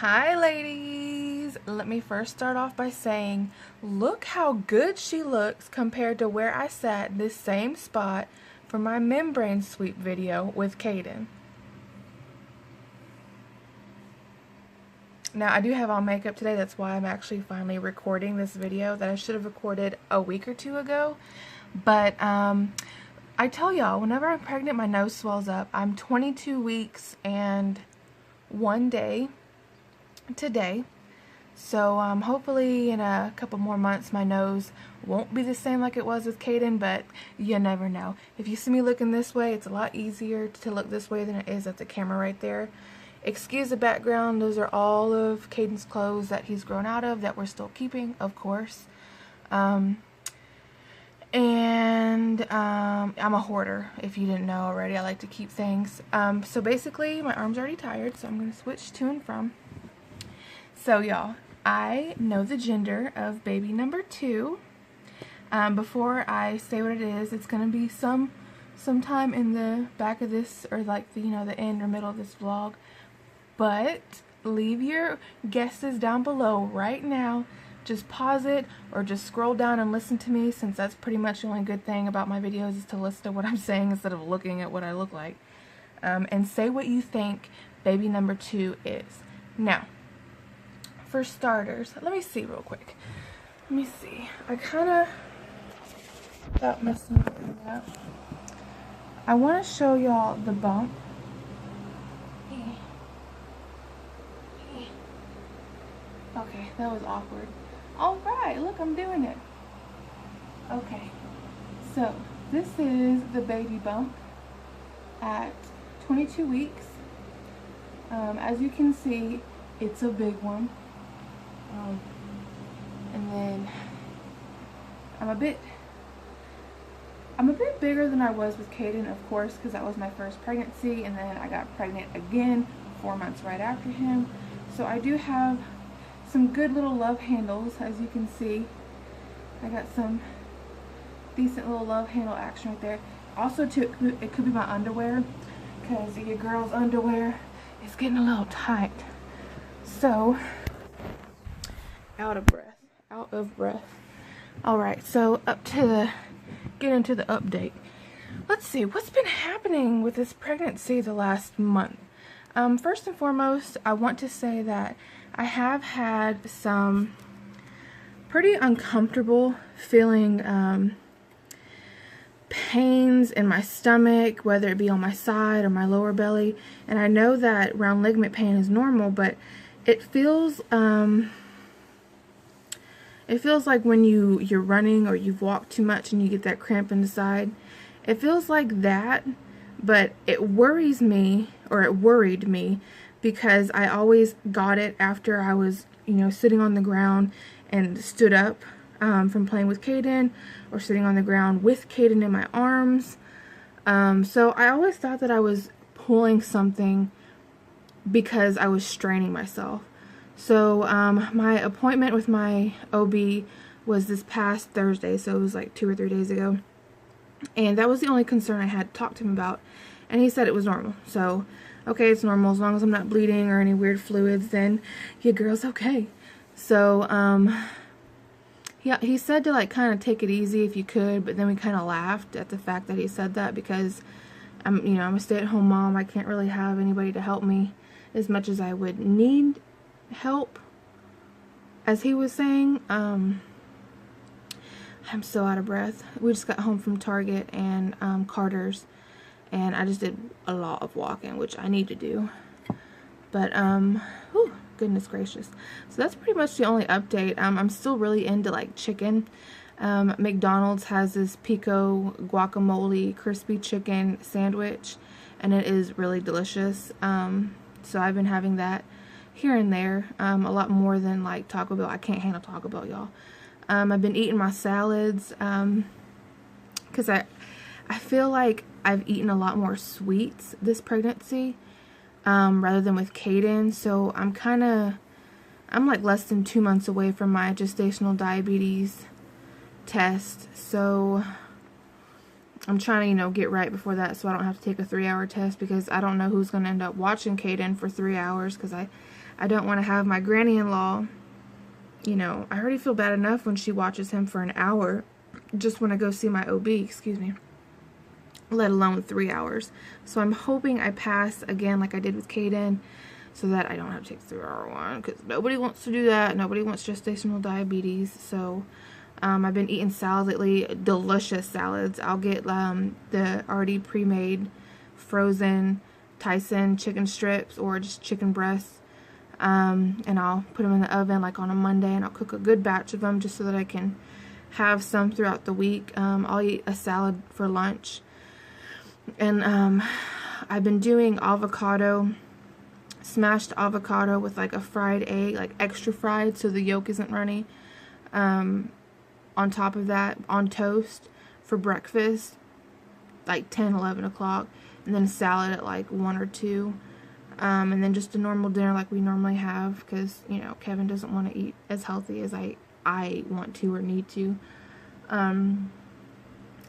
Hi ladies! Let me first start off by saying, look how good she looks compared to where I sat this same spot for my membrane sweep video with Kaden. Now I do have on makeup today, that's why I'm actually finally recording this video that I should have recorded a week or two ago. But I tell y'all, whenever I'm pregnant my nose swells up. I'm 22 weeks and 1 day today, so hopefully in a couple more months my nose won't be the same like it was with Kaden, but you never know. If you see me looking this way, it's a lot easier to look this way than it is at the camera right there. Excuse the background, those are all of Kaden's clothes that he's grown out of that we're still keeping, of course. I'm a hoarder, if you didn't know already. I like to keep things. So basically my arm's already tired, so I'm going to switch to and from. So y'all, I know the gender of baby number 2. Before I say what it is, it's going to be sometime in the back of this, or like the end or middle of this vlog. But leave your guesses down below right now. Just pause it or just scroll down and listen to me, since that's pretty much the only good thing about my videos, is to listen to what I'm saying instead of looking at what I look like. And say what you think baby number 2 is. Now, for starters, let me see real quick. Let me see. I kind of, without messing anything up, I want to show y'all the bump. Okay, that was awkward. Alright, look, I'm doing it. Okay, so this is the baby bump at 22 weeks. As you can see, it's a big one. And then I'm a bit bigger than I was with Kaden, of course, because that was my first pregnancy, and then I got pregnant again 4 months right after him. So I do have some good little love handles, as you can see. I got some decent little love handle action right there. Also, too, it could be my underwear, because your girl's underwear is getting a little tight. So, out of breath. Alright, so get into the update. Let's see, what's been happening with this pregnancy the last month? First and foremost, I want to say that I have had some pretty uncomfortable feeling pains in my stomach, whether it be on my side or my lower belly. And I know that round ligament pain is normal, but it feels like when you're running or you've walked too much and you get that cramp in the side. It feels like that, but it worries me, or it worried me, because I always got it after I was, sitting on the ground and stood up from playing with Kaden, or sitting on the ground with Kaden in my arms. So I always thought that I was pulling something because I was straining myself. So my appointment with my OB was this past Thursday, so it was like 2 or 3 days ago. And that was the only concern I had talked to him about. And he said it was normal. So, okay, it's normal. As long as I'm not bleeding or any weird fluids, then your girl's okay. So, yeah, he said to kind of take it easy if you could, but then we kind of laughed at the fact that he said that, because I'm a stay-at-home mom. I can't really have anybody to help me as much as I would need help, as he was saying. I'm so out of breath. We just got home from Target and Carter's, and I just did a lot of walking, which I need to do. But whew, goodness gracious. So that's pretty much the only update. I'm still really into chicken. McDonald's has this pico guacamole crispy chicken sandwich, and it is really delicious. So I've been having that here and there, a lot more than Taco Bell. I can't handle Taco Bell, y'all. I've been eating my salads, because I feel like I've eaten a lot more sweets this pregnancy, rather than with Kaden. So I'm like less than 2 months away from my gestational diabetes test. So I'm trying to, you know, get right before that so I don't have to take a 3-hour test, because I don't know who's going to end up watching Kaden for 3 hours, because I don't want to have my granny-in-law, you know, I already feel bad enough when she watches him for an hour just when I go see my OB, excuse me, let alone 3 hours. So I'm hoping I pass again like I did with Kaden, so that I don't have to take the 3-hour one, because nobody wants to do that. Nobody wants gestational diabetes. So I've been eating salads lately, delicious salads. I'll get the already pre-made frozen Tyson chicken strips or just chicken breasts, and I'll put them in the oven like on a Monday, and I'll cook a good batch of them just so that I can have some throughout the week. I'll eat a salad for lunch, and I've been doing avocado, smashed avocado with like a fried egg, like extra fried so the yolk isn't runny, on top of that on toast for breakfast, like 10-11 o'clock, and then salad at like 1 or 2, and then just a normal dinner like we normally have, because, you know, Kevin doesn't want to eat as healthy as I want to or need to.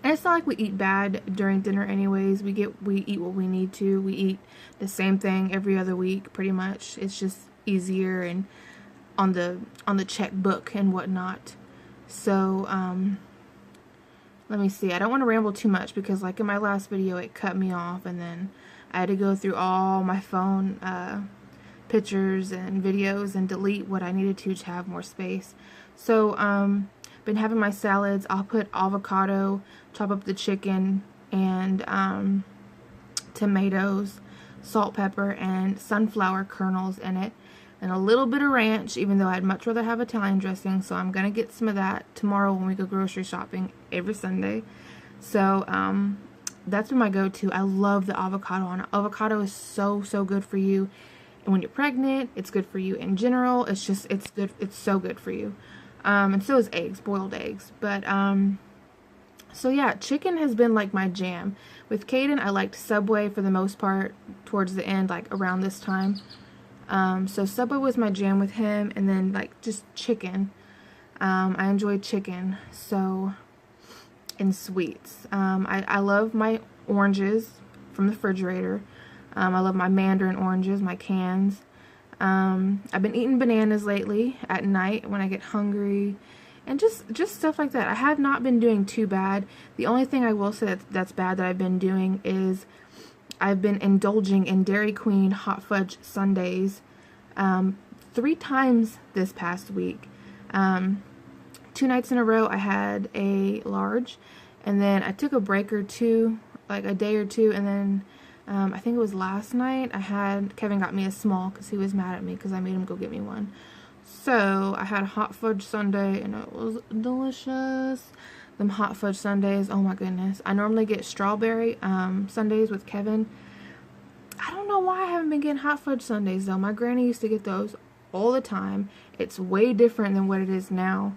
And it's not like we eat bad during dinner anyways. We eat what we need to. We eat the same thing every other week pretty much. It's just easier and on the checkbook and whatnot. So let me see. I don't want to ramble too much, because like in my last video it cut me off, and then I had to go through all my phone pictures and videos and delete what I needed to have more space. So been having my salads. I'll put avocado, chop up the chicken, and tomatoes, salt, pepper, and sunflower kernels in it, and a little bit of ranch, even though I'd much rather have Italian dressing. So I'm gonna get some of that tomorrow when we go grocery shopping every Sunday. So that's been my go-to. I love the avocado on it. Avocado is so good for you, and when you're pregnant, it's good for you in general. It's good. It's so good for you. And so is eggs, boiled eggs. But so yeah, chicken has been like my jam. With Kaden, I liked Subway for the most part towards the end, like around this time. So Subway was my jam with him, and then like just chicken. I enjoyed chicken. So, and sweets. I love my oranges from the refrigerator. I love my mandarin oranges, my cans. I've been eating bananas lately at night when I get hungry, and just stuff like that. I have not been doing too bad. The only thing I will say that's bad that I've been doing is I've been indulging in Dairy Queen hot fudge sundaes 3 times this past week. 2 nights in a row I had a large, and then I took a break or two, like a day or two, and then I think it was last night Kevin got me a small because he was mad at me because I made him go get me one. So I had a hot fudge sundae, and it was delicious. Them hot fudge sundaes, oh my goodness. I normally get strawberry sundaes with Kevin. I don't know why I haven't been getting hot fudge sundaes though. My granny used to get those all the time. It's way different than what it is now.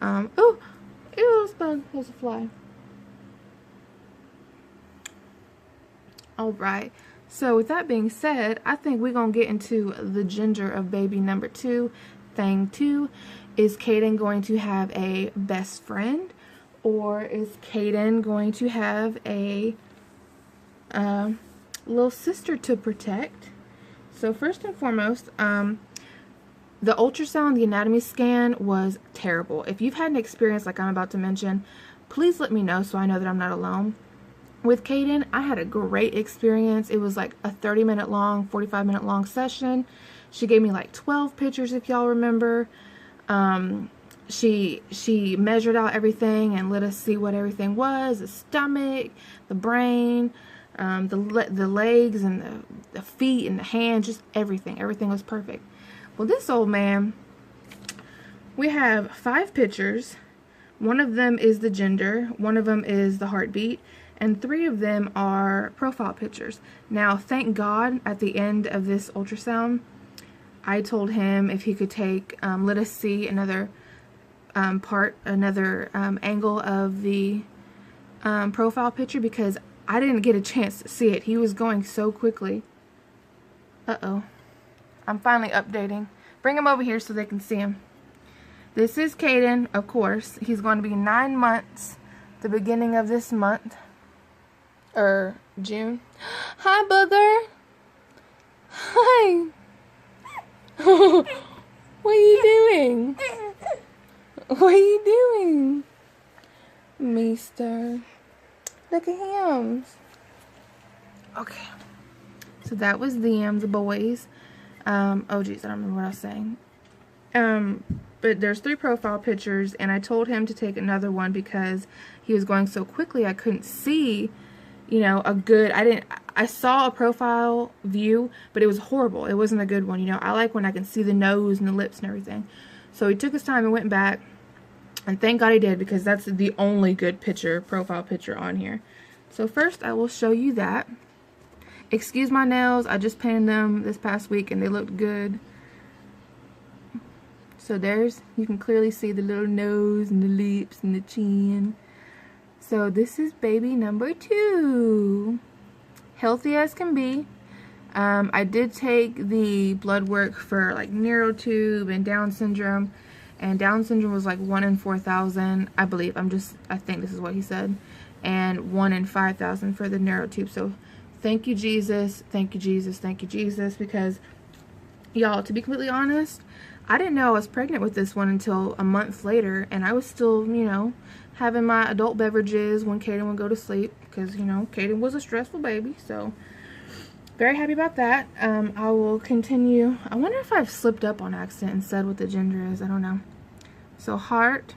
Oh, it was done. There's a fly. Alright, so with that being said, I think we're going to get into the ginger of baby number 2. Thing 2, is Kaden going to have a best friend, or is Kaden going to have a little sister to protect? So first and foremost, the ultrasound, the anatomy scan was terrible. If you've had an experience like I'm about to mention, please let me know so I know that I'm not alone. With Kaden, I had a great experience. It was like a 30-minute long, 45-minute long session. She gave me like 12 pictures, if y'all remember. She measured out everything and let us see what everything was: the stomach, the brain, the legs, and the feet and the hands, just everything. Everything was perfect. Well, this old man, we have 5 pictures. One of them is the gender, one of them is the heartbeat, and 3 of them are profile pictures. Now, thank God, at the end of this ultrasound, I told him if he could let us see another angle of the profile picture, because I didn't get a chance to see it. He was going so quickly. Uh-oh. I'm finally updating. Bring him over here so they can see him. This is Kaden, of course. He's going to be 9 months the beginning of this month. or June. Hi, Booger. Hi. What are you doing? What are you doing? Meester. Look at him. Okay. So that was them, the boys. Oh geez, I don't remember what I was saying. But there's 3 profile pictures, and I told him to take another one because he was going so quickly I couldn't see, you know, a good, I saw a profile view, but it was horrible. It wasn't a good one, you know. I like when I can see the nose and the lips and everything. So he took his time and went back, and thank God he did, because that's the only good picture, profile picture on here. So first I will show you that. Excuse my nails, I just painted them this past week and they looked good. So there's, you can clearly see the little nose and the lips and the chin. So this is baby number 2. Healthy as can be. I did take the blood work for like neurotube and Down syndrome. And Down syndrome was like 1 in 4,000, I believe. I think this is what he said. And 1 in 5,000 for the neurotube. So thank you, Jesus. Thank you, Jesus. Thank you, Jesus. Because, y'all, to be completely honest, I didn't know I was pregnant with this one until a month later, and I was still, you know, having my adult beverages when Kaden would go to sleep, because, you know, Kaden was a stressful baby, so very happy about that. I will continue. I wonder if I've slipped up on accident and said what the gender is. I don't know. So heart.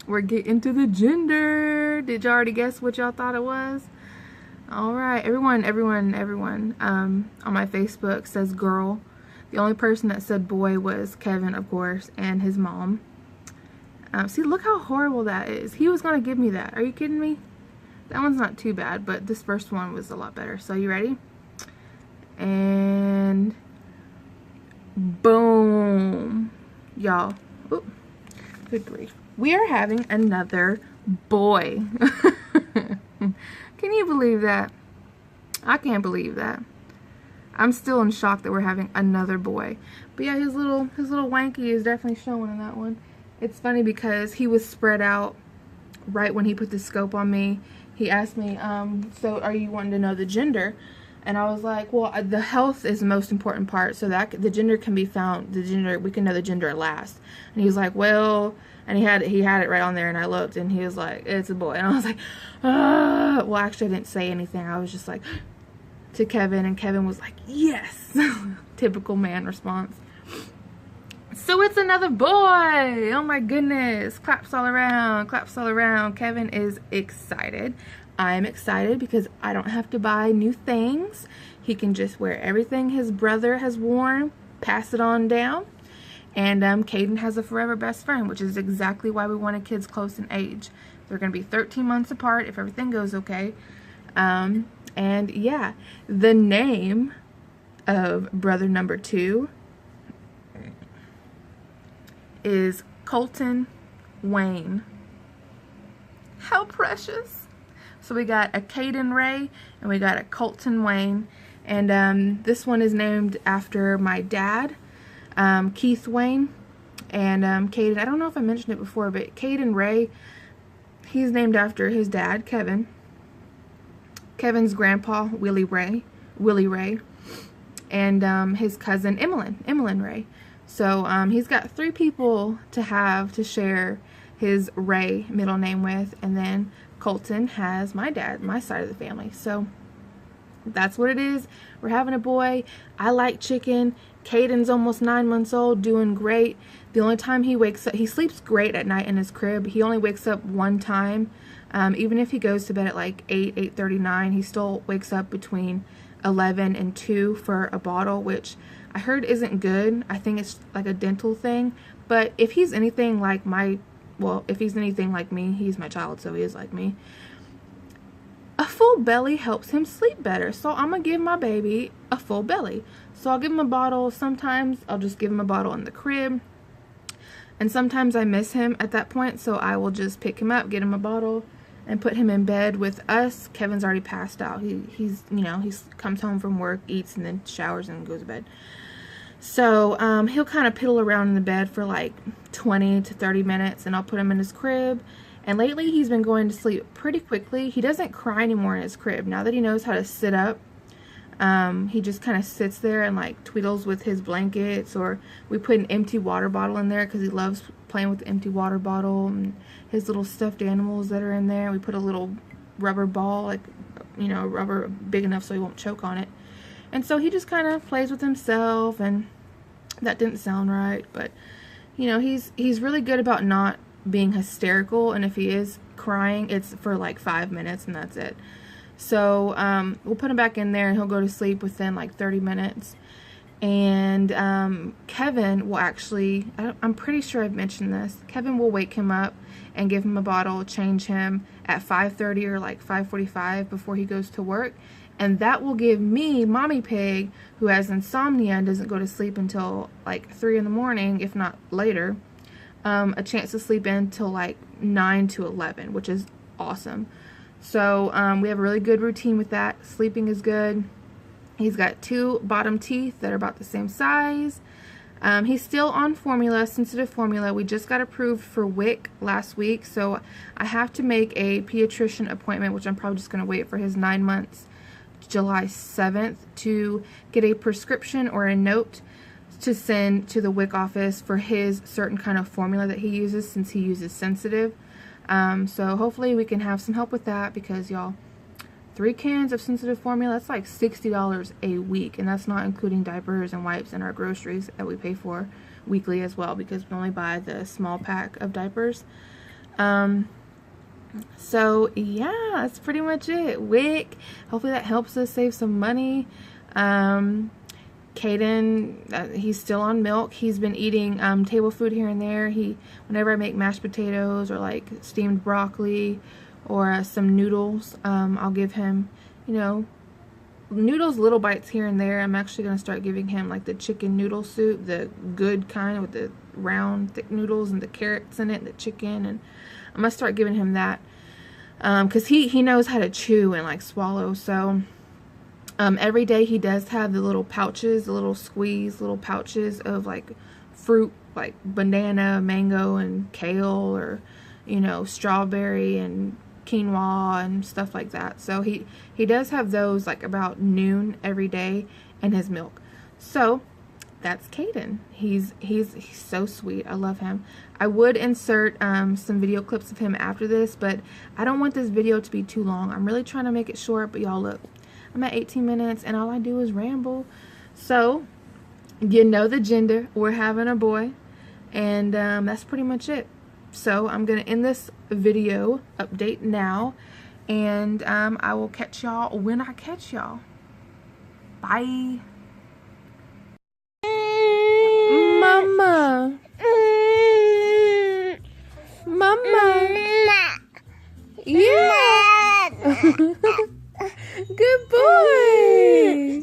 We're getting to the gender. Did you already guess what y'all thought it was? Alright, everyone on my Facebook says girl. The only person that said boy was Kevin, of course, and his mom. See, look how horrible that is. He was going to give me that. Are you kidding me? That one's not too bad, but this first one was a lot better. So, you ready? And boom. Y'all. Good grief. We are having another boy. Can you believe that? I can't believe that. I'm still in shock that we're having another boy. But yeah, his little wanky is definitely showing in that one. It's funny because he was spread out right when he put the scope on me. He asked me, so are you wanting to know the gender? And I was like, well, the health is the most important part, so that the gender can be found, we can know the gender at last. And he was like, well, and he had it right on there, and I looked, and he was like, it's a boy. And I was like, ah. Well, actually I didn't say anything. I was just like, to Kevin, and Kevin was like, yes. Typical man response. So it's another boy. Oh my goodness. Claps all around. Claps all around. Kevin is excited. I'm excited because I don't have to buy new things. He can just wear everything his brother has worn, pass it on down. And Kaden has a forever best friend, which is exactly why we wanted kids close in age. They're going to be 13 months apart if everything goes okay. And yeah, the name of brother number 2 is Colton Wayne. How precious. So we got a Kadin Ray and we got a Colton Wayne. And this one is named after my dad, Keith Wayne. And Kaden, I don't know if I mentioned it before, but Kadin Ray, he's named after his dad, Kevin. Kevin's grandpa, Willie Ray, and his cousin, Emmeline Ray. So he's got 3 people to share his Ray middle name with, and then Colton has my dad, my side of the family. So that's what it is. We're having a boy. I like chicken. Kaden's almost 9 months old, doing great. The only time he wakes up, he sleeps great at night in his crib. He only wakes up one time. Even if he goes to bed at like 8:39, he still wakes up between 11 and 2 for a bottle, which I heard isn't good. I think it's like a dental thing. But if he's anything like if he's anything like me, he's my child, so he is like me. A full belly helps him sleep better. So I'm going to give my baby a full belly. So I'll give him a bottle. Sometimes I'll just give him a bottle in the crib. And sometimes I miss him at that point, so I will just pick him up, get him a bottle, and put him in bed with us. Kevin's already passed out. He comes home from work, eats, and then showers and goes to bed. So he'll kind of piddle around in the bed for like 20 to 30 minutes, and I'll put him in his crib, And lately he's been going to sleep pretty quickly. He doesn't cry anymore in his crib. Now that he knows how to sit up, he just kind of sits there and like tweedles with his blankets, or we put an empty water bottle in there because he loves playing with the empty water bottle and his little stuffed animals that are in there. We put a little rubber ball, like, you know, rubber big enough so he won't choke on it. And so he just kind of plays with himself, and that didn't sound right, but you know, he's really good about not being hysterical, and if he is crying, it's for like 5 minutes and that's it. So we'll put him back in there and he'll go to sleep within like 30 minutes. And Kevin will actually, I'm pretty sure I've mentioned this, Kevin will wake him up and give him a bottle, change him at 5:30 or like 5:45 before he goes to work. And that will give me, Mommy Pig, who has insomnia and doesn't go to sleep until like 3 in the morning, if not later, a chance to sleep in till like 9 to 11, which is awesome. So we have a really good routine with that. Sleeping is good. He's got 2 bottom teeth that are about the same size. He's still on formula, sensitive formula. We just got approved for WIC last week, so I have to make a pediatrician appointment, which I'm probably just going to wait for his 9 months, July 7th, to get a prescription or a note to send to the WIC office for his certain kind of formula that he uses, since he uses sensitive. So hopefully we can have some help with that, because y'all, 3 cans of sensitive formula, that's like $60 a week, and that's not including diapers and wipes and our groceries that we pay for weekly as well, because we only buy the small pack of diapers. So yeah, that's pretty much it. WIC, hopefully that helps us save some money. Kaden, he's still on milk. He's been eating table food here and there. Whenever I make mashed potatoes or like steamed broccoli or some noodles, I'll give him, you know, noodles, little bites here and there. I'm actually going to start giving him like the chicken noodle soup, the good kind with the round thick noodles and the carrots in it, and the chicken, and I'm going to start giving him that because he knows how to chew and like swallow. So every day he does have the little pouches, the little squeeze little pouches of like fruit, like banana, mango, and kale, or you know, strawberry and quinoa and stuff like that. So he does have those like about noon every day, and his milk. So that's Kaden. He's so sweet. I love him. I would insert some video clips of him after this, but I don't want this video to be too long. I'm really trying to make it short, but y'all look, I'm at 18 minutes and all I do is ramble. So you know the gender, we're having a boy, and that's pretty much it. So I'm gonna end this video update now, and I will catch y'all when I catch y'all. Bye. Mama. Mama. Yeah. Good boy.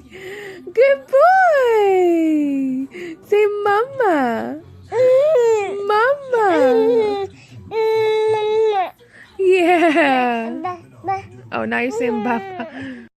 Good boy. Say mama. Mama. Yeah. Oh, now you're saying Papa.